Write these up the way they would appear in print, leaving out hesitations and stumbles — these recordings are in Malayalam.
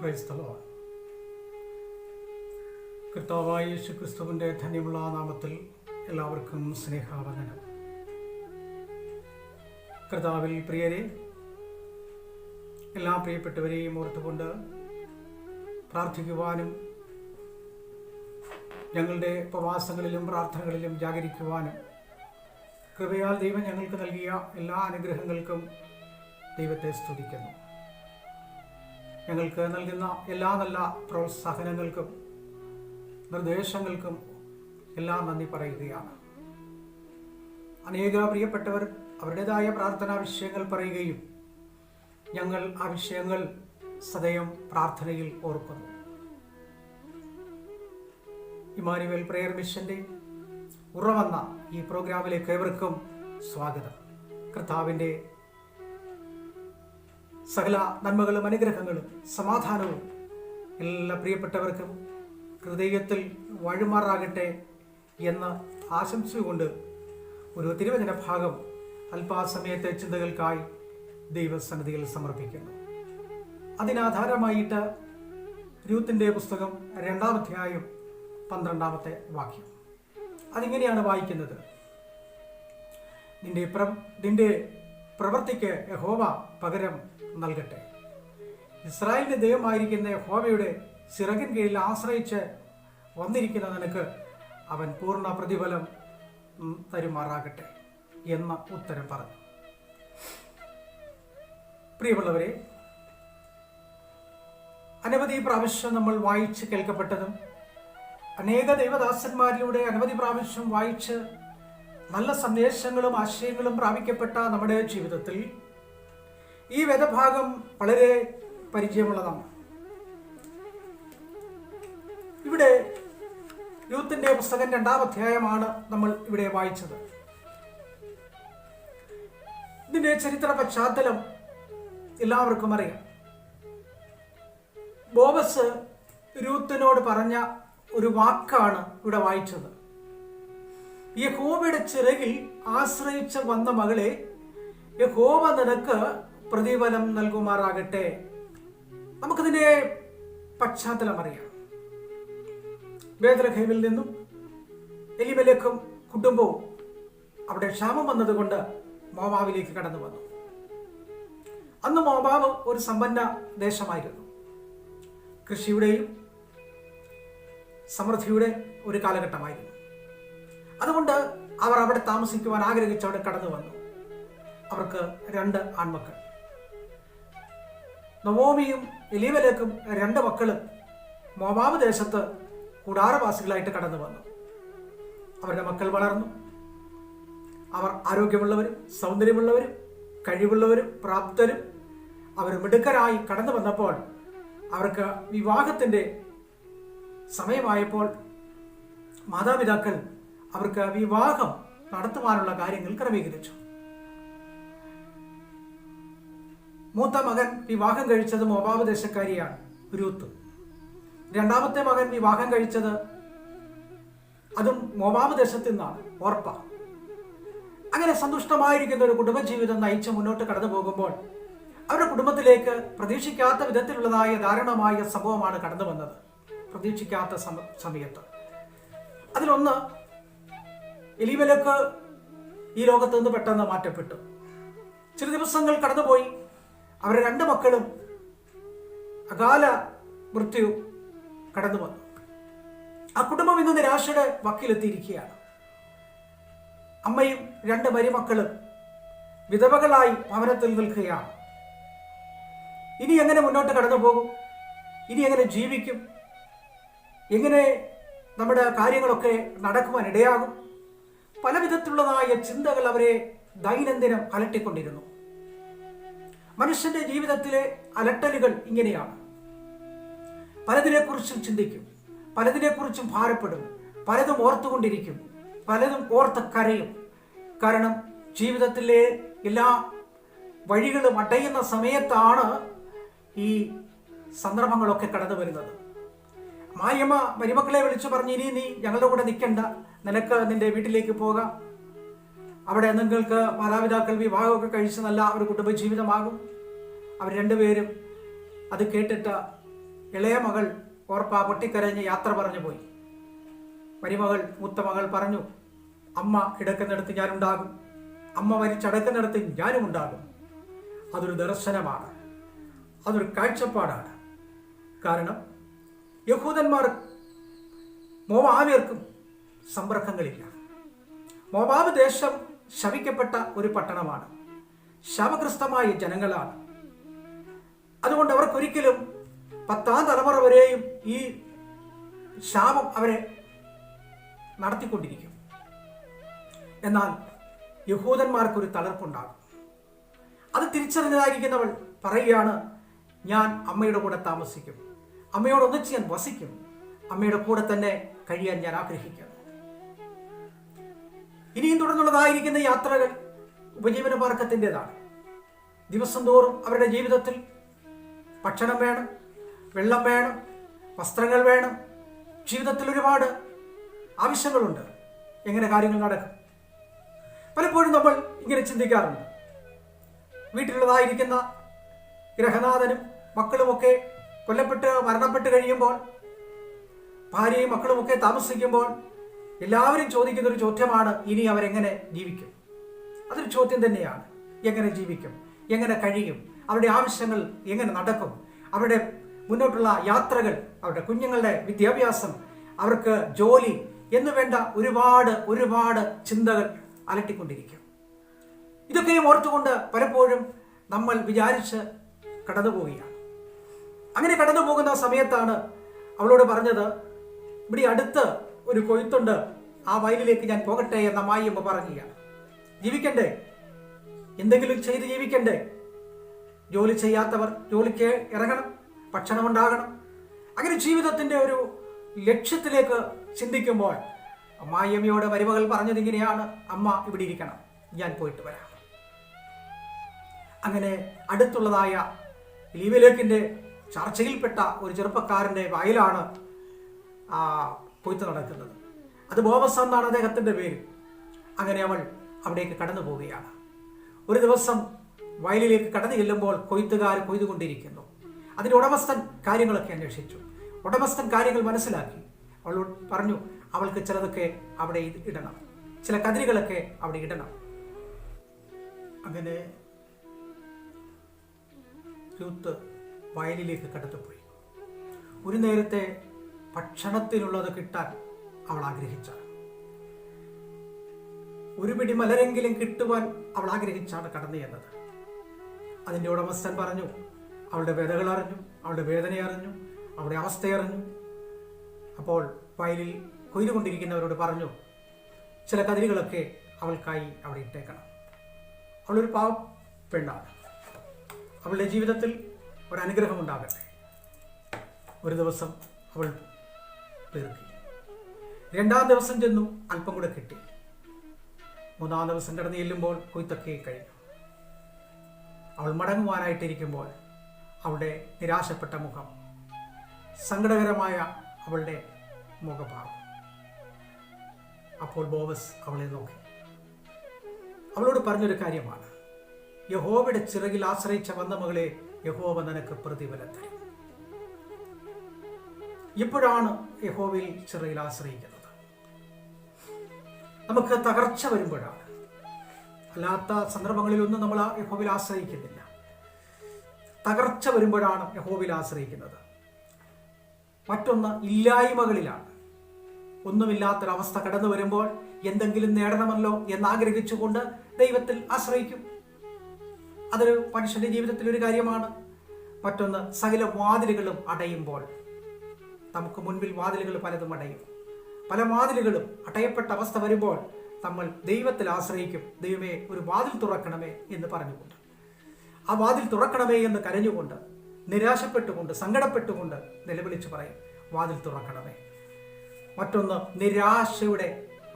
ക്രൈസ്ത ലോർഡ്. കർത്താവായ യേശു ക്രിസ്തുവിൻ്റെ ധന്യമുള്ള നാമത്തിൽ എല്ലാവർക്കും സ്നേഹാവന്ദനം. കർത്താവിൽ പ്രിയരെ, എല്ലാ പ്രിയപ്പെട്ടവരെയും ഓർത്തുകൊണ്ട് പ്രാർത്ഥിക്കുവാനും ഞങ്ങളുടെ ഉപവാസങ്ങളിലും പ്രാർത്ഥനകളിലും ജാഗരിക്കുവാനും കൃപയാൽ ദൈവം ഞങ്ങൾക്ക് നൽകിയ എല്ലാ അനുഗ്രഹങ്ങൾക്കും ദൈവത്തെ സ്തുതിക്കുന്നു. ഞങ്ങൾക്ക് നൽകുന്ന എല്ലാ നല്ല പ്രോത്സാഹനങ്ങൾക്കും നിർദ്ദേശങ്ങൾക്കും എല്ലാം നന്ദി പറയുകയാണ്. അനേക പ്രിയപ്പെട്ടവർ അവരുടേതായ പ്രാർത്ഥനാ വിഷയങ്ങൾ പറയുകയും ഞങ്ങൾ ആ വിഷയങ്ങൾ സദയം പ്രാർത്ഥനയിൽ ഓർക്കുന്നു. ഇമ്മാനുവേൽ പ്രെയർ മിഷന്റെ ഉറവന്ന ഈ പ്രോഗ്രാമിലേക്ക് ഏവർക്കും സ്വാഗതം. കർത്താവിൻ്റെ സകല നന്മകളും അനുഗ്രഹങ്ങളും സമാധാനവും എല്ലാ പ്രിയപ്പെട്ടവർക്കും ഹൃദയത്തിൽ വഴിമാറാകട്ടെ എന്ന് ആശംസിച്ചുകൊണ്ട് ഒരു തിരുവചന ഭാഗം അല്പാസമയത്തെ ചിന്തകൾക്കായി ദൈവസന്നിധിയിൽ സമർപ്പിക്കുന്നു. അതിനാധാരമായിട്ട് രൂത്തിന്റെ പുസ്തകം 2-ാം അധ്യായം 12-ാമത്തെ വാക്യം. അതിങ്ങനെയാണ് വായിക്കുന്നത്: നിന്റെ പ്രവൃത്തിക്ക് യഹോവ പകരം നൽകട്ടെ. ഇസ്രായേലിന്റെ ദൈവമായിരിക്കുന്ന യഹോവയുടെ ചിറകിൻ കീഴിൽ ആശ്രയിച്ച് വന്നിരിക്കുന്ന നിനക്ക് അവൻ പൂർണ്ണ പ്രതിഫലം തരുമാറാകട്ടെ എന്ന ഉത്തരം പറഞ്ഞു. പ്രിയമുള്ളവരെ, അനവധി പ്രാവശ്യം നമ്മൾ വായിച്ച് കേൾക്കപ്പെട്ടതും അനേക ദൈവദാസന്മാരിലൂടെ അനവധി പ്രാവശ്യം വായിച്ച് നല്ല സന്ദേശങ്ങളും ആശയങ്ങളും പ്രാപിക്കപ്പെട്ട നമ്മുടെ ജീവിതത്തിൽ ഈ വേദഭാഗം വളരെ പരിചയമുള്ളതാണ്. ഇവിടെ രൂത്തിന്റെ പുസ്തകം 2-ാം അധ്യായമാണ് നമ്മൾ ഇവിടെ വായിച്ചത്. ഇതിന്റെ ചരിത്ര പശ്ചാത്തലം എല്ലാവർക്കും അറിയാം. ബോവസ് രൂത്തിനോട് പറഞ്ഞ ഒരു വാക്കാണ് ഇവിടെ വായിച്ചത്: യഹോവയുടെ ചിറകിൽ ആശ്രയിച്ച് വന്ന മകളെ, യഹോവ നിനക്ക് പ്രതിഫലം നൽകുമാറാകട്ടെ. നമുക്കിതിന്റെ പശ്ചാത്തലം അറിയാം. ബേത്ലഹേമിൽ നിന്നും എലിമേലെക്കും കുടുംബവും അവിടെ ക്ഷാമം വന്നതുകൊണ്ട് മോവാബിലേക്ക് കടന്നു വന്നു. അന്ന് മോവാബ് ഒരു സമ്പന്ന ദേശമായിരുന്നു. കൃഷിയുടെയും സമൃദ്ധിയുടെ ഒരു കാലഘട്ടമായിരുന്നു. അതുകൊണ്ട് അവർ അവിടെ താമസിക്കുവാൻ ആഗ്രഹിച്ച് അവിടെ കടന്നു വന്നു. അവർക്ക് 2 ആൺമക്കൾ. നവോമിയും എലീമേലെക്കും 2 മക്കളും മോവാബ് ദേശത്ത് കൂടാരവാസികളായിട്ട് കടന്നു വന്നു. അവരുടെ മക്കൾ വളർന്നു. അവർ ആരോഗ്യമുള്ളവരും സൗന്ദര്യമുള്ളവരും കഴിവുള്ളവരും പ്രാപ്തരും അവർ മിടുക്കരായി കടന്നു വന്നപ്പോൾ അവർക്ക് വിവാഹത്തിൻ്റെ സമയമായപ്പോൾ മാതാപിതാക്കൾ അവർക്ക് വിവാഹം നടത്തുവാനുള്ള കാര്യങ്ങൾ ക്രമീകരിച്ചു. മൂത്ത മകൻ വിവാഹം കഴിച്ചത് മോവാബ് ദേശക്കാരിയാണ്, രൂത്ത്. 2-ാമത്തെ മകൻ വിവാഹം കഴിച്ചത് അതും മോവാബ് ദേശത്തു നിന്നാണ്, ഓർപ്പ. അങ്ങനെ സന്തുഷ്ടമായിരിക്കുന്ന ഒരു കുടുംബജീവിതം നയിച്ച് മുന്നോട്ട് കടന്നു പോകുമ്പോൾ അവരുടെ കുടുംബത്തിലേക്ക് പ്രതീക്ഷിക്കാത്ത വിധത്തിലുള്ളതായ ദാരുണമായ സംഭവമാണ് കടന്നു വന്നത്. പ്രതീക്ഷിക്കാത്ത സമയത്ത് അതിലൊന്ന്, എലീമേലെക്ക് ഈ ലോകത്ത് നിന്ന് പെട്ടെന്ന് മാറ്റപ്പെട്ടു. ചില ദിവസങ്ങൾ കടന്നുപോയി. അവരുടെ 2 മക്കളും അകാല മൃത്യു കടന്നു വന്നു. ആ കുടുംബം ഇന്ന് നിരാശയുടെ വക്കിലെത്തിയിരിക്കുകയാണ്. അമ്മയും 2 മരുമക്കളും വിധവകളായി ഭവനത്തിൽ നിൽക്കുകയാണ്. ഇനി എങ്ങനെ മുന്നോട്ട് കടന്നു പോകും? ഇനി എങ്ങനെ ജീവിക്കും? എങ്ങനെ നമ്മുടെ കാര്യങ്ങളൊക്കെ നടക്കുവാൻ ഇടയാകും? പല വിധത്തിലുള്ളതായ ചിന്തകൾ അവരെ ദൈനംദിനം അലട്ടിക്കൊണ്ടിരുന്നു. മനുഷ്യന്റെ ജീവിതത്തിലെ അലട്ടലുകൾ ഇങ്ങനെയാണ്. പലതിനെക്കുറിച്ചും ചിന്തിക്കും, പലതിനെക്കുറിച്ചും ഭാരപ്പെടും, പലതും ഓർത്തുകൊണ്ടിരിക്കും, പലതും ഓർത്ത് കരയും. കാരണം ജീവിതത്തിലെ എല്ലാ വഴികളും അടയുന്ന സമയത്താണ് ഈ സന്ദർഭങ്ങളൊക്കെ കടന്നു വരുന്നത്. മായമ്മ മരുമക്കളെ വിളിച്ചു പറഞ്ഞു: ഇനി നീ ഞങ്ങളുടെ കൂടെ നിൽക്കണ്ട, നിനക്ക് നിന്റെ വീട്ടിലേക്ക് പോകാം. അവിടെ നിങ്ങൾക്ക് മാതാപിതാക്കൾ വിവാഹമൊക്കെ കഴിച്ച് നല്ല ഒരു കുടുംബജീവിതമാകും. അവർ 2 പേരും അത് കേട്ടിട്ട് ഇളയ മകൾ ഓർപ്പ പൊട്ടിക്കരഞ്ഞ് യാത്ര പറഞ്ഞു പോയി. മരുമകൾ മൂത്ത മകൾ പറഞ്ഞു, അമ്മ കിടക്കുന്നിടത്ത് ഞാനുണ്ടാകും, അമ്മ മരിച്ചടക്കുന്നിടത്ത് ഞാനും ഉണ്ടാകും. അതൊരു ദർശനമാണ്, അതൊരു കാഴ്ചപ്പാടാണ്. കാരണം യഹൂദന്മാർ മോവാബ്യർക്കും സമ്പർക്കങ്ങളില്ല. മോവാബ് ദേശം ശപിക്കപ്പെട്ട ഒരു പട്ടണമാണ്, ശാപഗ്രസ്തമായ ജനങ്ങളാണ്. അതുകൊണ്ട് അവർക്കൊരിക്കലും 10ാം തലമുറ വരെയും ഈ ശാപം അവരെ നടത്തിക്കൊണ്ടിരിക്കും. എന്നാൽ യഹൂദന്മാർക്കൊരു തളർപ്പുണ്ടാകും. അത് തിരിച്ചറിഞ്ഞതായിരിക്കുന്നവൾ പറയുകയാണ്, ഞാൻ അമ്മയുടെ കൂടെ താമസിക്കും, അമ്മയോടൊന്നിച്ച് ഞാൻ വസിക്കും, അമ്മയുടെ കൂടെ തന്നെ കഴിയാൻ ഞാൻ ആഗ്രഹിക്കുന്നു. ഇനിയും തുടർന്നുള്ളതായിരിക്കുന്ന യാത്രകൾ ഉപജീവന മാർഗത്തിൻ്റെതാണ്. ദിവസം തോറും അവരുടെ ജീവിതത്തിൽ ഭക്ഷണം വേണം, വെള്ളം വേണം, വസ്ത്രങ്ങൾ വേണം. ജീവിതത്തിൽ ഒരുപാട് ആവശ്യങ്ങളുണ്ട്. എങ്ങനെ കാര്യങ്ങൾ നടക്കും? പലപ്പോഴും നമ്മൾ ഇങ്ങനെ ചിന്തിക്കാറുണ്ട്. വീട്ടിലുള്ളതായിരിക്കുന്ന ഗൃഹനാഥനും മക്കളുമൊക്കെ മരണപ്പെട്ട് കഴിയുമ്പോൾ, ഭാര്യയും മക്കളുമൊക്കെ താമസിക്കുമ്പോൾ എല്ലാവരും ചോദിക്കുന്നൊരു ചോദ്യമാണ്, ഇനി അവരെങ്ങനെ ജീവിക്കും? അതൊരു ചോദ്യം തന്നെയാണ്. എങ്ങനെ ജീവിക്കും? എങ്ങനെ കഴിയും? അവരുടെ ആവശ്യങ്ങൾ എങ്ങനെ നടക്കും? അവരുടെ മുന്നോട്ടുള്ള യാത്രകൾ, അവരുടെ കുഞ്ഞുങ്ങളുടെ വിദ്യാഭ്യാസം, അവർക്ക് ജോലി എന്ന് വേണ്ട ഒരുപാട് ചിന്തകൾ അലട്ടിക്കൊണ്ടിരിക്കും. ഇതൊക്കെയും ഓർത്തുകൊണ്ട് പലപ്പോഴും നമ്മൾ വിചാരിച്ച് കടന്നു പോവുകയാണ്. അങ്ങനെ കടന്നു പോകുന്ന സമയത്താണ് അവളോട് പറഞ്ഞത്, ഇവിടെ അടുത്ത് ഒരു കൊയ്ത്തുണ്ട്, ആ വയലിലേക്ക് ഞാൻ പോകട്ടെ എന്ന അമ്മായിയമ്മ പറയുകയാണ്. ജീവിക്കണ്ടേ? എന്തെങ്കിലും ചെയ്ത് ജീവിക്കണ്ടേ? ജോലി ചെയ്യാത്തവർ ജോലിക്ക് ഇറങ്ങണം, ഭക്ഷണം ഉണ്ടാകണം. അങ്ങനെ ജീവിതത്തിന്റെ ഒരു ലക്ഷ്യത്തിലേക്ക് ചിന്തിക്കുമ്പോൾ അമ്മായിയമ്മയോട് മരുമകൾ പറഞ്ഞത് ഇങ്ങനെയാണ്, അമ്മ ഇവിടെ ഇരിക്കണം, ഞാൻ പോയിട്ട് വരാം. അങ്ങനെ അടുത്തുള്ളതായ ലീവലേക്കിന്റെ ചർച്ചയിൽപ്പെട്ട ഒരു ചെറുപ്പക്കാരന്റെ വയലാണ് കൊയ്ത്ത് നടക്കുന്നത്. അത് ബോവസ് എന്നാണ് അദ്ദേഹത്തിന്റെ പേര്. അങ്ങനെ അവൾ അവിടേക്ക് കടന്നു പോവുകയാണ്. ഒരു ദിവസം വയലിലേക്ക് കടന്നു ചെല്ലുമ്പോൾ കൊയ്ത്തുകാർ കൊയ്തുകൊണ്ടിരിക്കുന്നു. അതിന്റെ ഉടമസ്ഥൻ കാര്യങ്ങളൊക്കെ അന്വേഷിച്ചു. ഉടമസ്ഥൻ കാര്യങ്ങൾ മനസ്സിലാക്കി. അവളോട് പറഞ്ഞു, അവൾക്ക് ചിലതൊക്കെ അവിടെ ഇടണം, ചില കതിരുകളൊക്കെ അവിടെ ഇടണം. അങ്ങനെ രൂത്ത് വയലിലേക്ക് കടന്നുപോയി. ഒരു നേരത്തെ ഭക്ഷണത്തിനുള്ളത് കിട്ടാൻ അവൾ ആഗ്രഹിച്ചാണ്. ഒരു പിടി മലരെങ്കിലും കിട്ടുവാൻ അവൾ ആഗ്രഹിച്ചാണ് കടന്നു ചെന്നത്. അതിൻ്റെ ഉടമസ്ഥൻ പറഞ്ഞു, അവളുടെ വ്യതകൾ അറിഞ്ഞു, അവളുടെ വേദന അറിഞ്ഞു, അവളുടെ അവസ്ഥയറിഞ്ഞു. അപ്പോൾ വയലിൽ കൊയ്തുകൊണ്ടിരിക്കുന്നവരോട് പറഞ്ഞു, ചില കതിരുകളൊക്കെ അവൾക്കായി അവിടെ ഇട്ടേക്കണം. അവളൊരു പാവ പെണ്ണാണ്. അവളുടെ ജീവിതത്തിൽ ഒരനുഗ്രഹം ഉണ്ടാകട്ടെ. ഒരു ദിവസം അവൾ പെറുക്കി. 2ാം ദിവസം ചെന്നു, അല്പം കൂടെ കിട്ടി. 3ാം ദിവസം കടന്നു ചെല്ലുമ്പോൾ കൊയ്ത്തൊക്കെ കഴിഞ്ഞു. അവൾ മടങ്ങുവാനായിട്ടിരിക്കുമ്പോൾ അവളുടെ നിരാശപ്പെട്ട മുഖം, സങ്കടകരമായ അവളുടെ മുഖഭാവം. അപ്പോൾ ബോവസ് അവളെ നോക്കി. അവളോട് പറഞ്ഞൊരു കാര്യമാണ്, യഹോവയുടെ ചിറകിൽ ആശ്രയിച്ച വന്ന മകളെ, യഹോവ നിനക്ക് പ്രതിഫലം തരും. ഇപ്പോഴാണ് യഹോവയിൽ ചിറകിൽ ആശ്രയിക്കുന്നത്. നമുക്ക് തകർച്ച വരുമ്പോഴാണ്. അല്ലാത്ത സന്ദർഭങ്ങളിലൊന്നും നമ്മൾ യഹോവയിൽ ആശ്രയിക്കുന്നില്ല. തകർച്ച വരുമ്പോഴാണ് യഹോവയിൽ ആശ്രയിക്കുന്നത്. മറ്റൊന്ന് ഇല്ലായ്മകളിലാണ്. ഒന്നുമില്ലാത്തൊരവസ്ഥ കടന്നു വരുമ്പോൾ എന്തെങ്കിലും നേടണമല്ലോ എന്നാഗ്രഹിച്ചുകൊണ്ട് ദൈവത്തിൽ ആശ്രയിക്കും. അതൊരു മനുഷ്യന്റെ ജീവിതത്തിൽ ഒരു കാര്യമാണ്. മറ്റൊന്ന്, സകല വാതിലുകളും അടയുമ്പോൾ, നമുക്ക് മുൻപിൽ വാതിലുകൾ പലതും അടയും. പല വാതിലുകളും അടയപ്പെട്ട അവസ്ഥ വരുമ്പോൾ നമ്മൾ ദൈവത്തിൽ ആശ്രയിക്കും. ദൈവമേ, ഒരു വാതിൽ തുറക്കണമേ എന്ന് പറഞ്ഞുകൊണ്ട്, ആ വാതിൽ തുറക്കണമേ എന്ന് കരഞ്ഞുകൊണ്ട്, നിരാശപ്പെട്ടുകൊണ്ട്, സങ്കടപ്പെട്ടുകൊണ്ട് നിലവിളിച്ച് പറയും, വാതിൽ തുറക്കണമേ. മറ്റൊന്ന്, നിരാശയുടെ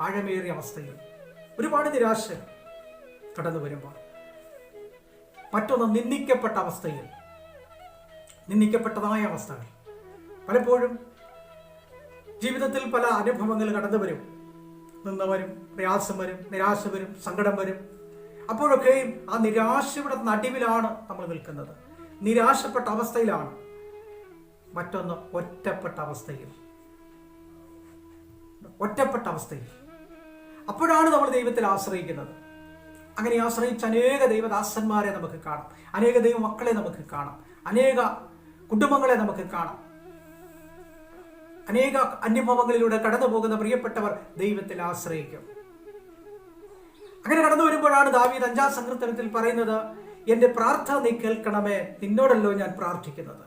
ആഴമേറിയ അവസ്ഥയിൽ ഒരുപാട് നിരാശ കടന്നു വരുമ്പോൾ. മറ്റൊന്ന്, നിന്ദിക്കപ്പെട്ട അവസ്ഥയിൽ, നിന്ദിക്കപ്പെട്ടതായ അവസ്ഥകൾ. പലപ്പോഴും ജീവിതത്തിൽ പല അനുഭവങ്ങൾ കടന്നു വരും. നിന്ന് വരും, പ്രയാസം വരും, നിരാശ വരും, സങ്കടം വരും. അപ്പോഴൊക്കെയും ആ നിരാശയുടെ നടുവിലാണ് നമ്മൾ നിൽക്കുന്നത്. നിരാശപ്പെട്ട അവസ്ഥയിലാണ്. മറ്റൊന്ന് ഒറ്റപ്പെട്ട അവസ്ഥയിൽ. അപ്പോഴാണ് നമ്മൾ ദൈവത്തിൽ ആശ്രയിക്കുന്നത്. അങ്ങനെ ആശ്രയിച്ച് അനേക ദൈവദാസന്മാരെ നമുക്ക് കാണാം, അനേക ദൈവമക്കളെ നമുക്ക് കാണാം, അനേക കുടുംബങ്ങളെ നമുക്ക് കാണാം. അനേക അനുഭവങ്ങളിലൂടെ കടന്നു പോകുന്ന പ്രിയപ്പെട്ടവർ ദൈവത്തിൽ ആശ്രയിക്കും. അങ്ങനെ കടന്നു വരുമ്പോഴാണ് ദാവീദ് 5-ാം സങ്കീർത്തനത്തിൽ പറയുന്നത്, എന്റെ പ്രാർത്ഥന നീ കേൾക്കണമേ, നിന്നോടല്ലോ ഞാൻ പ്രാർത്ഥിക്കുന്നത്,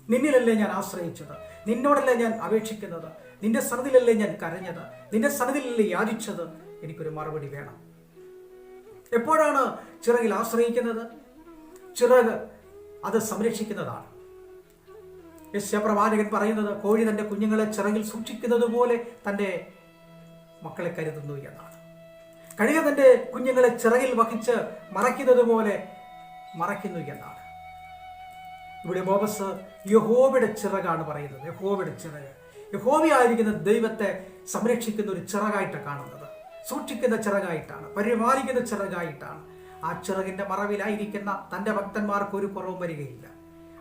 നിന്നിലല്ലേ ഞാൻ ആശ്രയിച്ചത്, നിന്നോടല്ലേ ഞാൻ അപേക്ഷിക്കുന്നത്, നിന്റെ സന്നിധിയിലല്ലേ ഞാൻ കരഞ്ഞത്, നിന്റെ സന്നിധിയിലല്ലേ യാചിച്ചത്, എനിക്കൊരു മറുപടി വേണം. എപ്പോഴാണ് ചിറകിൽ ആശ്രയിക്കുന്നത്? ചിറക് അത് സംരക്ഷിക്കുന്നതാണ്. യെശയ്യാപ്രവാചകൻ പറയുന്നത്, കോഴി തന്റെ കുഞ്ഞുങ്ങളെ ചിറകിൽ സൂക്ഷിക്കുന്നത് പോലെ തന്റെ മക്കളെ കരുതുന്നു എന്നാണ്. കഴുക തന്റെ കുഞ്ഞുങ്ങളെ ചിറകിൽ വഹിച്ച് മറയ്ക്കുന്നത് പോലെ മറയ്ക്കുന്നു എന്നാണ്. ഇവിടെ ബോബസ് യഹോവയുടെ ചിറകാണ് പറയുന്നത്. യഹോവയുടെ ചിറക്, യഹോവയായിരിക്കുന്ന ദൈവത്തെ സംരക്ഷിക്കുന്ന ഒരു ചിറകായിട്ട് കാണുന്നത്, സൂക്ഷിക്കുന്ന ചിറകായിട്ടാണ്, പരിപാലിക്കുന്ന ചിറകായിട്ടാണ്. ആ ചിറകിന്റെ മറവിലായിരിക്കുന്ന തന്റെ ഭക്തന്മാർക്ക് ഒരു കുറവും വരികയില്ല.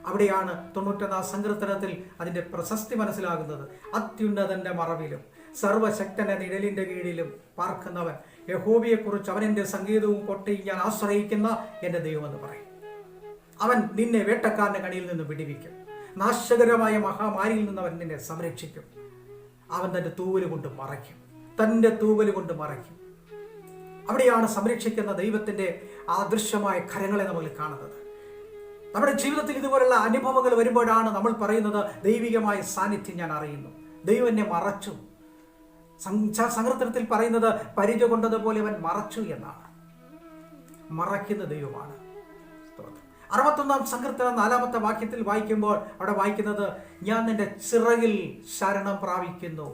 അവിടെയാണ് 91-ാം സങ്കീർത്തനത്തിൽ അതിന്റെ പ്രശസ്തി മനസ്സിലാകുന്നത്. അത്യുന്നതന്റെ മറവിലും സർവശക്തന്റെ നിഴലിന്റെ കീഴിലും പാർക്കുന്നവൻ, യഹോവയെക്കുറിച്ച് അവൻ എന്റെ സംഗീതവും കൊട്ടയും ഞാൻ ആശ്രയിക്കുന്ന എന്റെ ദൈവമെന്ന് പറയും. അവൻ നിന്നെ വേട്ടക്കാരന്റെ കണിയിൽ നിന്ന് വിടുവിക്കും, നാശകരമായ മഹാമാരിയിൽ നിന്ന് അവൻ നിന്നെ സംരക്ഷിക്കും. അവൻ തന്റെ തൂവല് കൊണ്ട് മറയ്ക്കും. അവിടെയാണ് സംരക്ഷിക്കുന്ന ദൈവത്തിന്റെ അദൃശ്യമായ കരങ്ങളെ നമ്മൾ കാണുന്നത്. നമ്മുടെ ജീവിതത്തിൽ ഇതുപോലുള്ള അനുഭവങ്ങൾ വരുമ്പോഴാണ് നമ്മൾ പറയുന്നത്, ദൈവികമായ സാന്നിധ്യം ഞാൻ അറിയുന്നു, ദൈവം എന്നെ മറച്ചു. സങ്കീർത്തനത്തിൽ പറയുന്നത്, പരിച കൊണ്ടതുപോലെ അവൻ മറച്ചു എന്നാണ്. മറയ്ക്കുന്ന ദൈവമാണ്. 61-ാം സങ്കീർത്തനം 4-ാമത്തെ വാക്യത്തിൽ വായിക്കുമ്പോൾ അവിടെ വായിക്കുന്നത്, ഞാൻ നിന്റെ ചിറകിൽ ശരണം പ്രാപിക്കുന്നു,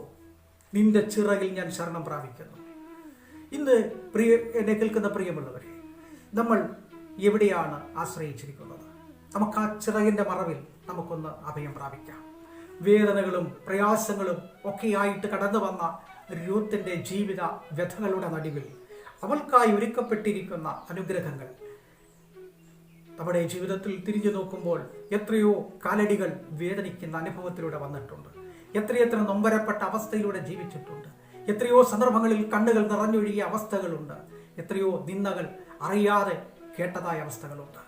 നിന്റെ ചിറകിൽ ഞാൻ ശരണം പ്രാപിക്കുന്നു. ഇന്ന് എന്നെ കേൾക്കുന്ന പ്രിയമുള്ളവരെ, നമ്മൾ എവിടെയാണ് ആശ്രയിച്ചിരിക്കുന്നത്? നമുക്ക് ആ ചിറകിന്റെ മറവിൽ നമുക്കൊന്ന് അഭയം പ്രാപിക്കാം. വേദനകളും പ്രയാസങ്ങളും ഒക്കെയായിട്ട് കടന്നു വന്ന രൂത്തിന്റെ ജീവിത വ്യഥകളുടെ നടുവിൽ അവൾക്കായി ഒരുക്കപ്പെട്ടിരിക്കുന്ന അനുഗ്രഹങ്ങൾ നമ്മുടെ ജീവിതത്തിൽ തിരിഞ്ഞു നോക്കുമ്പോൾ എത്രയോ കാലടികൾ വേദനിക്കുന്ന അനുഭവത്തിലൂടെ വന്നിട്ടുണ്ട്, എത്രയെത്ര നൊമ്പരപ്പെട്ട അവസ്ഥയിലൂടെ ജീവിച്ചിട്ടുണ്ട്, എത്രയോ സന്ദർഭങ്ങളിൽ കണ്ണുകൾ നിറഞ്ഞൊഴുകിയ അവസ്ഥകളുണ്ട്, എത്രയോ നിന്ദകൾ അറിയാതെ കേട്ടതായ അവസ്ഥകളുണ്ട്.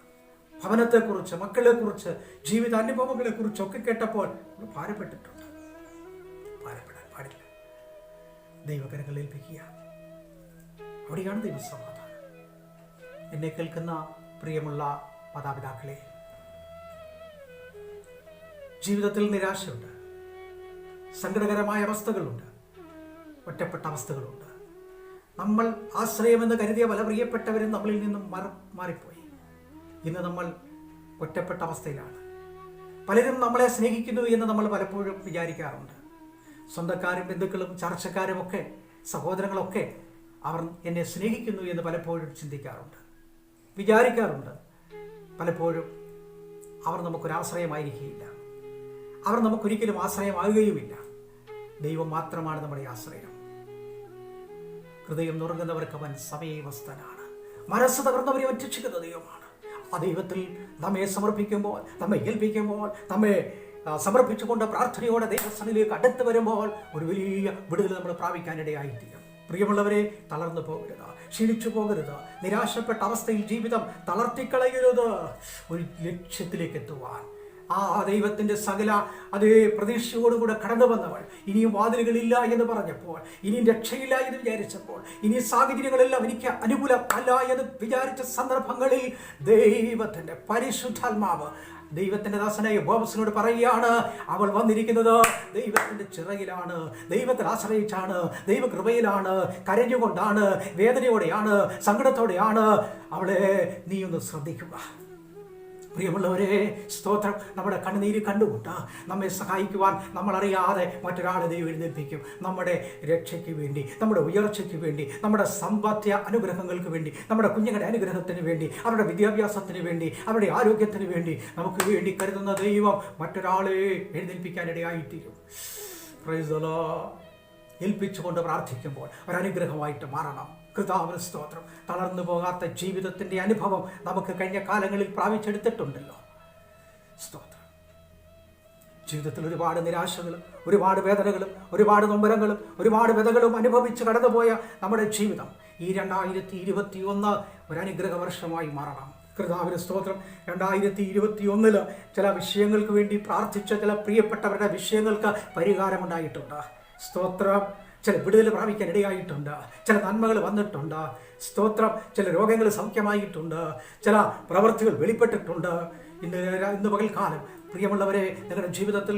ഭവനത്തെക്കുറിച്ച്, മക്കളെക്കുറിച്ച്, ജീവിതാനുഭവങ്ങളെക്കുറിച്ചൊക്കെ കേട്ടപ്പോൾ ഭാരപ്പെട്ടിട്ടുണ്ട്. ഭാരപ്പെടാൻ പാടില്ല. ദൈവകരങ്ങൾ ഏൽപ്പിക്കുക. അവിടെയാണ് ദൈവസമാധാനം. എന്നെ കേൾക്കുന്ന പ്രിയമുള്ള മാതാപിതാക്കളെ, ജീവിതത്തിൽ നിരാശയുണ്ട്, സങ്കടകരമായ അവസ്ഥകളുണ്ട്, ഒറ്റപ്പെട്ട അവസ്ഥകളുണ്ട്. നമ്മൾ ആശ്രയമെന്ന് കരുതിയ പല പ്രിയപ്പെട്ടവരും നമ്മളിൽ നിന്നും മാറിപ്പോയി. ഇന്ന് നമ്മൾ ഒറ്റപ്പെട്ട അവസ്ഥയിലാണ്. പലരും നമ്മളെ സ്നേഹിക്കുന്നു എന്ന് നമ്മൾ പലപ്പോഴും വിചാരിക്കാറുണ്ട്. സ്വന്തക്കാരും ബന്ധുക്കളും ചർച്ചക്കാരും ഒക്കെ, സഹോദരങ്ങളൊക്കെ അവർ എന്നെ സ്നേഹിക്കുന്നു എന്ന് പലപ്പോഴും ചിന്തിക്കാറുണ്ട്, വിചാരിക്കാറുണ്ട്. പലപ്പോഴും അവർ നമുക്കൊരാശ്രയമായിരിക്കുകയില്ല, അവർ നമുക്കൊരിക്കലും ആശ്രയമാകുകയുമില്ല. ദൈവം മാത്രമാണ് നമ്മുടെ ആശ്രയം. ഹൃദയം നുറുങ്ങുന്നവർക്ക് അവൻ സമീപസ്ഥനാണ്, മനസ്സ് തകർന്നവരെ അവൻ രക്ഷിക്കുന്ന ദൈവമാണ്. ആ ദൈവത്തിൽ നമ്മെ സമർപ്പിക്കുമ്പോൾ, നമ്മെ ഏൽപ്പിക്കുമ്പോൾ, നമ്മെ സമർപ്പിച്ചുകൊണ്ട് പ്രാർത്ഥനയോടെ ദൈവസന്നിധിയിലേക്ക് അടുത്ത് വരുമ്പോൾ ഒരു വലിയ വിടുതൽ നമ്മൾ പ്രാപിക്കാനിടയായിത്തീരും. പ്രിയമുള്ളവരെ, തളർന്നു പോകരുത്, ക്ഷീണിച്ചു പോകരുത്, നിരാശപ്പെട്ട അവസ്ഥയിൽ ജീവിതം തളർത്തിക്കളയരുത്. ഒരു ലക്ഷ്യത്തിലേക്ക് എത്തുവാൻ ആ ദൈവത്തിന്റെ സകല അതേ പ്രതീക്ഷയോടുകൂടെ കടന്നു വന്നവൾ ഇനിയും വാതിലുകളില്ല എന്ന് പറഞ്ഞപ്പോൾ, ഇനിയും രക്ഷയില്ല എന്ന് വിചാരിച്ചപ്പോൾ, ഇനി സാഹചര്യങ്ങളെല്ലാം എനിക്ക് അനുകൂലം അല്ല എന്ന് വിചാരിച്ച സന്ദർഭങ്ങളിൽ ദൈവത്തിന്റെ പരിശുദ്ധാത്മാവ് ദൈവത്തിന്റെ ദാസനായ ബോബസിനോട് പറയുകയാണ്, അവൾ വന്നിരിക്കുന്നത് ദൈവത്തിന്റെ ചിറകിലാണ്, ദൈവത്തിൽ ആശ്രയിച്ചാണ്, ദൈവകൃപയിലാണ്, കരഞ്ഞുകൊണ്ടാണ്, വേദനയോടെയാണ്, സങ്കടത്തോടെയാണ്. അവളെ നീ ഒന്ന് ശ്രദ്ധിക്കുക. പ്രിയമുള്ളവരെ, സ്തോത്രം. നമ്മുടെ കണ്ണുനീര് കണ്ടുകൊണ്ട് നമ്മെ സഹായിക്കുവാൻ നമ്മളറിയാതെ മറ്റൊരാളെ ദൈവം എഴുന്നേൽപ്പിക്കും. നമ്മുടെ രക്ഷയ്ക്ക് വേണ്ടി, നമ്മുടെ ഉയർച്ചയ്ക്ക് വേണ്ടി, നമ്മുടെ സമ്പാദ്യ അനുഗ്രഹങ്ങൾക്ക് വേണ്ടി, നമ്മുടെ കുഞ്ഞുങ്ങളുടെ അനുഗ്രഹത്തിന് വേണ്ടി, അവരുടെ വിദ്യാഭ്യാസത്തിന് വേണ്ടി, അവരുടെ ആരോഗ്യത്തിന് വേണ്ടി നമുക്ക് വേണ്ടി കരുതുന്ന ദൈവം മറ്റൊരാളെ എഴുന്നേൽപ്പിക്കാനിടയായിത്തീരും. Praise the lord. ഏൽപ്പിച്ചുകൊണ്ട് പ്രാർത്ഥിക്കുമ്പോൾ ഒരനുഗ്രഹമായിട്ട് മാറണം. കർത്താവിന് സ്തോത്രം. തളർന്നു പോകാത്ത ജീവിതത്തിൻ്റെ അനുഭവം നമുക്ക് കഴിഞ്ഞ കാലങ്ങളിൽ പ്രാപിച്ചെടുത്തിട്ടുണ്ടല്ലോ. സ്തോത്രം. ജീവിതത്തിൽ ഒരുപാട് നിരാശകളും ഒരുപാട് വേദനകളും ഒരുപാട് നൊമ്പരങ്ങളും ഒരുപാട് വ്യതകളും അനുഭവിച്ച് കടന്നുപോയ നമ്മുടെ ജീവിതം ഈ 2021 ഒരു അനുഗ്രഹ വർഷമായി മാറണം. കർത്താവിന് സ്തോത്രം. 2021 ചില വിഷയങ്ങൾക്ക് വേണ്ടി പ്രാർത്ഥിച്ച ചില പ്രിയപ്പെട്ടവരുടെ വിഷയങ്ങൾക്ക് പരിഹാരമുണ്ടായിട്ടുണ്ട്. സ്തോത്രം. ചില വിടുതൽ പ്രാപിക്കാൻ ഇടയായിട്ടുണ്ട്. ചില നന്മകൾ വന്നിട്ടുണ്ട്. സ്തോത്രം. ചില രോഗങ്ങൾ സൗഖ്യമായിട്ടുണ്ട്. ചില പ്രവൃത്തികൾ വെളിപ്പെട്ടിട്ടുണ്ട്. ഇന്ന് പകൽക്കാലം പ്രിയമുള്ളവരെ, നിങ്ങളുടെ ജീവിതത്തിൽ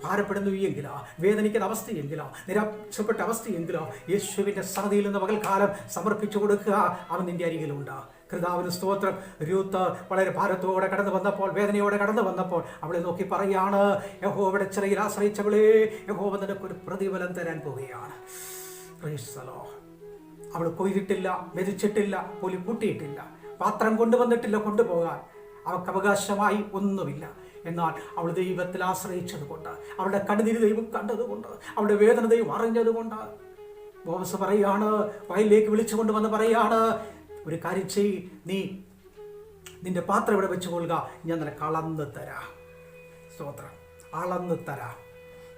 ഭാരപ്പെടുന്നു എങ്കിലോ, വേദനിക്കുന്ന അവസ്ഥയെങ്കിലോ, നിരാശപ്പെട്ട അവസ്ഥയെങ്കിലോ യേശുവിൻ്റെ സന്നിധിയിൽ നിന്ന് പകൽക്കാലം സമർപ്പിച്ചു കൊടുക്കുക. അവൻ നിന്റെ അരികിലുണ്ട്. കർത്താവിന് സ്തോത്രം. രൂത്ത് വളരെ ഭാരത്തോടെ കടന്നു വന്നപ്പോൾ, വേദനയോടെ കടന്നു വന്നപ്പോൾ അവളെ നോക്കി പറയാണ്, യഹോവയുടെ ചിറയിൽ ആശ്രയിച്ചവളെ, യഹോവ നിനക്കൊരു പ്രതിഫലം തരാൻ പോവുകയാണ്. Price the Lord. അവൾ കൊയ്തിട്ടില്ല, മെതിച്ചിട്ടില്ല, പുലി കൂട്ടിയിട്ടില്ല, പാത്രം കൊണ്ടുവന്നിട്ടില്ല കൊണ്ടുപോകാൻ. അവൾക്ക് അവകാശമായി ഒന്നുമില്ല. എന്നാൽ അവൾ ദൈവത്തിൽ ആശ്രയിച്ചതുകൊണ്ട്, അവളുടെ കണ്ണുനീര് ദൈവം കണ്ടതുകൊണ്ട്, അവളുടെ വേദന ദൈവം അറിഞ്ഞതുകൊണ്ട് ബോവസ് പറയാണ്, വയലിലേക്ക് വിളിച്ചു കൊണ്ടുവന്ന് പറയാണ്, ഒരു കാര്യം ചെയ്യ്, നീ നിന്റെ പാത്രം ഇവിടെ വെച്ചുകൊള്ളുക, ഞാൻ നിനക്ക് അളന്ന് തരാം. സ്തോത്രം. അളന്ന് തരാം.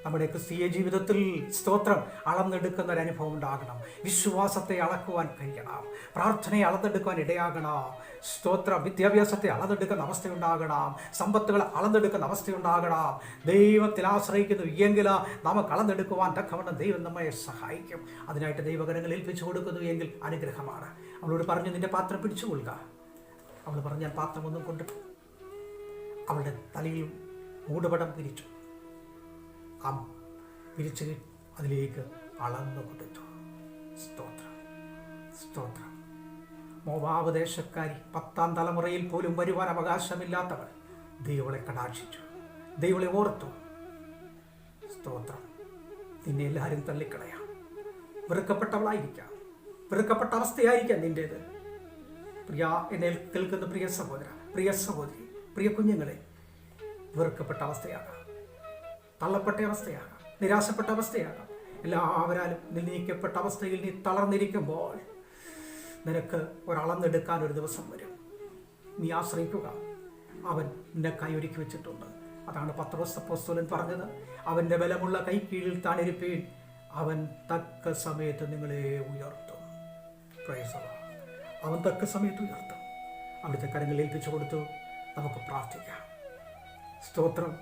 നമ്മുടെ ക്രിസ്തീയ ജീവിതത്തിൽ സ്തോത്രം അളന്നെടുക്കുന്ന ഒരു അനുഭവം ഉണ്ടാകണം. വിശ്വാസത്തെ അളക്കുവാൻ കഴിയണം. പ്രാർത്ഥനയെ അളന്നെടുക്കുവാൻ ഇടയാകണം. സ്തോത്രം. വിദ്യാഭ്യാസത്തെ അളന്നെടുക്കുന്ന അവസ്ഥയുണ്ടാകണം. സമ്പത്തുകൾ അളന്നെടുക്കുന്ന അവസ്ഥയുണ്ടാകണം. ദൈവത്തിൽ ആശ്രയിക്കുന്നു എങ്കിൽ നമുക്ക് അളന്നെടുക്കുവാൻ തക്കവണ്ണം ദൈവം നമ്മെ സഹായിക്കും. അതിനായിട്ട് ദൈവകരങ്ങൾ ഏൽപ്പിച്ചു കൊടുക്കുന്നു എങ്കിൽ അനുഗ്രഹമാണ്. അവളോട് പറഞ്ഞു, നിന്റെ പാത്രം പിടിച്ചുകൊള്ളുക. അവൾ പറഞ്ഞു, ഞാൻ പാത്രം ഒന്നും കൊണ്ട്. അവളുടെ തലയിൽ മൂടുപടം പിരിച്ചു. പിരിച്ച് അതിലേക്ക് അളന്നു കൊടുത്തു. സ്തോത്രം. സ്തോത്രം. മോവാബ് ദേശക്കാരി, 10ാം തലമുറയിൽ പോലും വരുവാൻ അവകാശമില്ലാത്തവൾ ദൈവളെ കടാക്ഷിച്ചു. ദൈവളെ ഓർത്തു. സ്തോത്രം. നിന്നെ എല്ലാവരും തള്ളിക്കളയാം. വെറുക്കപ്പെട്ടവളായിരിക്കാം. വെറുക്കപ്പെട്ട അവസ്ഥയായിരിക്കാം നിൻ്റേത്. പ്രിയ, എന്നെ കേൾക്കുന്ന പ്രിയ സഹോദര, പ്രിയ സഹോദരി, പ്രിയ കുഞ്ഞുങ്ങളെ, വെറുക്കപ്പെട്ട അവസ്ഥയാകാം, തള്ളപ്പെട്ട അവസ്ഥയാകാം, നിരാശപ്പെട്ട അവസ്ഥയാകാം. എല്ലാവരാലും നിന്ദിക്കപ്പെട്ട അവസ്ഥയിൽ നീ തളർന്നിരിക്കുമ്പോൾ നിനക്ക് ഒരളന്നെടുക്കാൻ ഒരു ദിവസം വരും. നീ ആശ്രയിക്കുക. അവൻ നിനക്കായി ഒരുക്കി വെച്ചിട്ടുണ്ട്. അതാണ് പത്രോസ് അപ്പോസ്തലൻ പറഞ്ഞത്, അവൻ്റെ ബലമുള്ള കൈ കീഴിൽ താണിരിപ്പീൻ, അവൻ തക്ക സമയത്ത് നിങ്ങളെ ഉയർത്തും. Price the Lord. അവൻ തക്ക സമയത്ത് ഉയർത്തും. അവിടുത്തെ കരങ്ങളിൽ ഏൽപ്പിച്ചു കൊടുത്തു. നമുക്ക് പ്രാർത്ഥിക്കാം. സ്തോത്രം.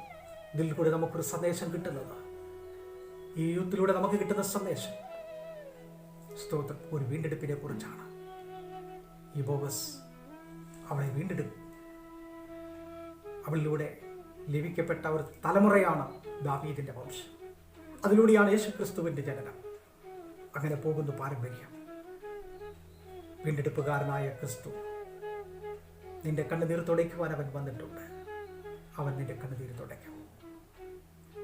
ഇതിൽ കൂടെ നമുക്കൊരു സന്ദേശം കിട്ടുന്നത്, ഈ യൂത്തിലൂടെ നമുക്ക് കിട്ടുന്ന സന്ദേശം, സ്തോത്രം, ഒരു വീണ്ടെടുപ്പിനെ കുറിച്ചാണ്. ഈ ബോവസ് അവളെ വീണ്ടെടുക്കും. അവളിലൂടെ ലഭിക്കപ്പെട്ട ഒരു തലമുറയാണ് ദാവീദിന്റെ വംശം. അതിലൂടെയാണ് യേശുക്രിസ്തുവിന്റെ ജനനം. അങ്ങനെ പോകുന്നു പാരമ്പര്യം. വീണ്ടെടുപ്പുകാരനായ ക്രിസ്തു, നിന്റെ കണ്ണുനീർ തുടയ്ക്കുവാൻ അവൻ വന്നിട്ടുണ്ട്. അവൻ നിന്റെ കണ്ണുനീർ തുടയ്ക്കും.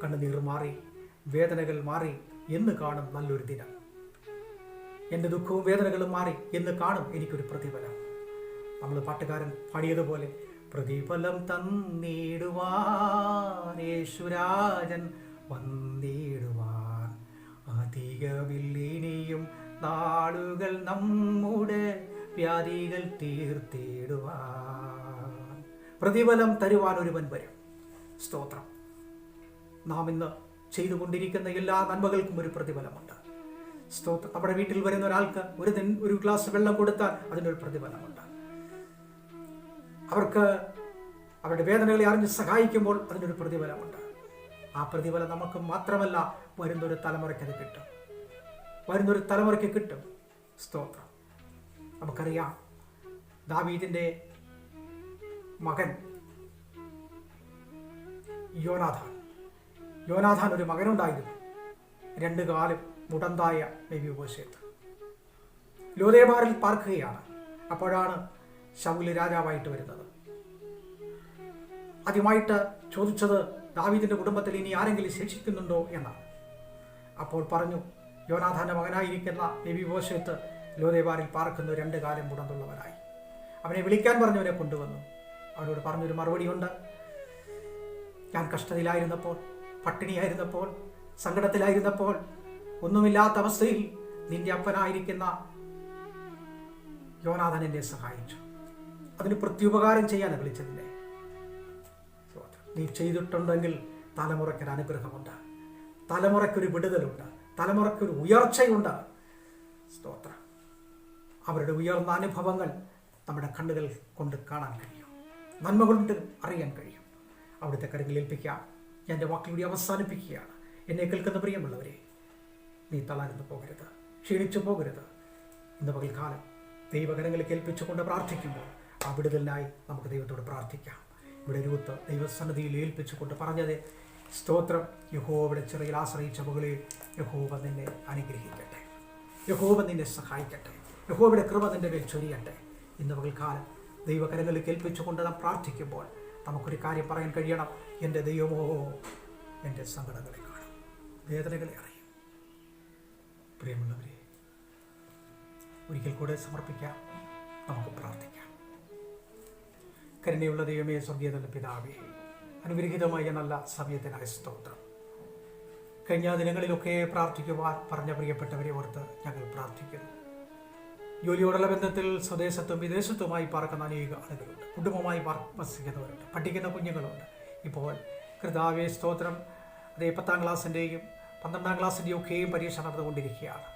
കണ്ണുനീർ മാറി, വേദനകൾ മാറി എന്ന് കാണും നല്ലൊരു ദിനം. എൻ്റെ ദുഃഖവും വേദനകളും മാറി എന്ന് കാണും എനിക്കൊരു പ്രതിഫലം. നമ്മൾ പാട്ടുകാരൻ പാടിയതുപോലെ, പ്രതിഫലം തന്നിടുവാൻ യേശുരാജൻ വന്നിടുവാൻ, അധികമില്ലിനിയും നാളുകൾ നമ്മുടെ വ്യാധികൾ തീർത്തിടുവാൻ. പ്രതിഫലം തരുവാൻ ഒരുവൻ വരും. സ്തോത്രം. നാം ഇന്ന് ചെയ്തുകൊണ്ടിരിക്കുന്ന എല്ലാ നന്മകൾക്കും ഒരു പ്രതിഫലമുണ്ട്. സ്തോത്രം. നമ്മുടെ വീട്ടിൽ വരുന്ന ഒരാൾക്ക് ഒരു ഗ്ലാസ് വെള്ളം കൊടുത്താൽ അതിനൊരു പ്രതിഫലമുണ്ട്. അവർക്ക് അവരുടെ വേദനകളെ അറിഞ്ഞ് സഹായിക്കുമ്പോൾ അതിനൊരു പ്രതിഫലമുണ്ട്. ആ പ്രതിഫലം നമുക്ക് മാത്രമല്ല, വരുന്നൊരു തലമുറയ്ക്ക് അത് കിട്ടും. വരുന്നൊരു തലമുറയ്ക്ക് കിട്ടും. സ്തോത്രം. നമുക്കറിയാം, ദാവീദിന്റെ മകൻ യോനാഥാൻ ഒരു മകനുണ്ടായിരുന്നു. 2 കാലും മുടന്തായ മെഫീബോശേത്ത്. ലോദേബാറിൽ പാർക്കുകയാണ്. അപ്പോഴാണ് ശൗല് രാജാവായിട്ട് വരുന്നത്. ആദ്യമായിട്ട് ചോദിച്ചത്, ദാവീദിന്റെ കുടുംബത്തിൽ ഇനി ആരെങ്കിലും ശേഷിക്കുന്നുണ്ടോ എന്നാണ്. അപ്പോൾ പറഞ്ഞു, യോനാഥാന്റെ മകനായിരിക്കുന്ന മെഫീബോശേത്ത് ലോദേബാറിൽ പാർക്കുന്ന 2 കാലം മുടന്തുള്ളവനായി. അവനെ വിളിക്കാൻ പറഞ്ഞവനെ കൊണ്ടുവന്നു. അവനോട് പറഞ്ഞൊരു മറുപടിയുണ്ട്, ഞാൻ കഷ്ടതയിലായിരുന്നപ്പോൾ, പട്ടിണിയായിരുന്നപ്പോൾ, സങ്കടത്തിലായിരുന്നപ്പോൾ, ഒന്നുമില്ലാത്ത അവസ്ഥയിൽ നിന്റെ അപ്പനായിരിക്കുന്ന യോനാഥാൻ എന്നെ സഹായിച്ചു. അതിന് പ്രത്യുപകാരം ചെയ്യാൻ വിളിച്ചതിനെ നീ ചെയ്തിട്ടുണ്ടെങ്കിൽ തലമുറയ്ക്കൊരു അനുഗ്രഹമുണ്ട്, തലമുറയ്ക്കൊരു വിടുതലുണ്ട്, തലമുറയ്ക്കൊരു ഉയർച്ചയുണ്ട്. സ്തോത്രം. അവരുടെ ഉയർന്ന അനുഭവങ്ങൾ നമ്മുടെ കണ്ണുകൾ കൊണ്ട് കാണാൻ കഴിയും, നന്മ കൊണ്ട് അറിയാൻ കഴിയും. അവിടുത്തെ കരങ്ങളിൽ ഏൽപ്പിക്കാം. ഞാൻ എൻ്റെ വാക്കിലൂടെ അവസാനിപ്പിക്കുകയാണ്. എന്നെ കേൾക്കുന്ന പ്രിയമുള്ളവരെ, നീ തളർന്നു പോകരുത്, ക്ഷീണിച്ചു പോകരുത്. ഇന്ന് പകൽക്കാലം ദൈവകരങ്ങളിൽ ഏൽപ്പിച്ചുകൊണ്ട് പ്രാർത്ഥിക്കുമ്പോൾ ആ വിടുതലിനായി നമുക്ക് ദൈവത്തോട് പ്രാർത്ഥിക്കാം. ഇവിടെ രൂത്ത് ദൈവസന്നിധിയിൽ ഏൽപ്പിച്ചുകൊണ്ട് പറഞ്ഞത്, സ്തോത്രം, യഹോവയുടെ ചിറയിൽ ആശ്രയിച്ച മകളെ, യഹോവ നിന്നെ അനുഗ്രഹിക്കട്ടെ, യഹോവ നിന്നെ സഹായിക്കട്ടെ, യഹോവയുടെ കൃപ നിന്റെ മേൽ ചൊരിയട്ടെ. ഇന്ന് പകൽക്കാലം ദൈവകരങ്ങളിൽ കേൾപ്പിച്ചുകൊണ്ട് നാം പ്രാർത്ഥിക്കുമ്പോൾ നമുക്കൊരു കാര്യം പറയാൻ കഴിയണം. എൻ്റെ ദൈവമോ എൻ്റെ സങ്കടങ്ങളെ കാണും, വേദനകളെ അറിയും. പ്രിയമുള്ളവരെ, ഒരിക്കൽ കൂടെ സമർപ്പിക്കാം, നമുക്ക് പ്രാർത്ഥിക്കാം. കരുണയുള്ള ദൈവമേ, സ്വർഗീയതല പിതാവേ, അനുഗ്രഹീതമായ നല്ല സമയത്തിനായ സ്തോത്രം. കഴിഞ്ഞ ദിനങ്ങളിലൊക്കെ പ്രാർത്ഥിക്കുവാൻ പറഞ്ഞ പ്രിയപ്പെട്ടവരെ ഓർത്ത് ഞങ്ങൾ പ്രാർത്ഥിക്കുന്നു. ജോലിയോടുള്ള ബന്ധത്തിൽ സ്വദേശത്തും വിദേശത്തുമായി പാർക്കുന്ന അനേക ആളുകളുണ്ട്, കുടുംബമായി വസിക്കുന്നവരുണ്ട്, പഠിക്കുന്ന കുഞ്ഞുങ്ങളുണ്ട്. ഇപ്പോൾ കർത്താവേ സ്തോത്രം, അതേ 10ാം ക്ലാസ്സിൻ്റെയും 12ാം ക്ലാസ്സിൻ്റെയും ഒക്കെയും പരീക്ഷ നടന്നുകൊണ്ടിരിക്കുകയാണ്.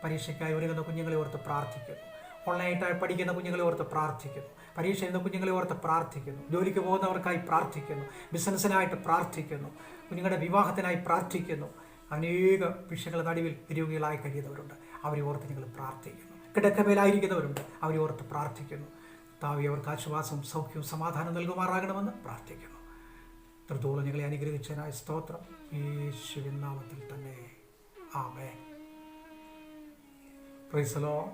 പരീക്ഷയ്ക്കായി ഒരുങ്ങുന്ന കുഞ്ഞുങ്ങളെ ഓർത്ത് പ്രാർത്ഥിക്കുന്നു. ഓൺലൈനായി പഠിക്കുന്ന കുഞ്ഞുങ്ങളെ ഓർത്ത് പ്രാർത്ഥിക്കുന്നു. പരീക്ഷ എഴുതുന്ന കുഞ്ഞുങ്ങളെ ഓർത്ത് പ്രാർത്ഥിക്കുന്നു. ജോലിക്ക് പോകുന്നവർക്കായി പ്രാർത്ഥിക്കുന്നു. ബിസിനസ്സിനായിട്ട് പ്രാർത്ഥിക്കുന്നു. കുഞ്ഞുങ്ങളുടെ വിവാഹത്തിനായി പ്രാർത്ഥിക്കുന്നു. അനേക വിഷയങ്ങളുടെ നടുവിൽ രോഗികളായി കഴിയുന്നവരുണ്ട്, അവരെ ഓർത്ത് ഞങ്ങൾ പ്രാർത്ഥിക്കുന്നു. കിടക്കമേലായിരിക്കുന്നവരുണ്ട്, അവരെ ഓർത്ത് പ്രാർത്ഥിക്കുന്നു. താവി അവർക്ക് ആശ്വാസവും സൗഖ്യവും സമാധാനം നൽകുമാറാകണമെന്ന് പ്രാർത്ഥിക്കുന്നു. ഇത്രത്തോളം ഞങ്ങളെ അനുഗ്രഹിച്ചതിനായ സ്തോത്രം, യേശുവിൻ നാമത്തിൽ തന്നെ ആമേൻ. Price the Lord.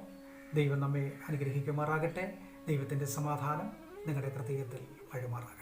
ദൈവം നമ്മെ അനുഗ്രഹിക്കുമാറാകട്ടെ. ദൈവത്തിൻ്റെ സമാധാനം നിങ്ങളുടെ ഹൃദയത്തിൽ വഴുമാറാകട്ടെ.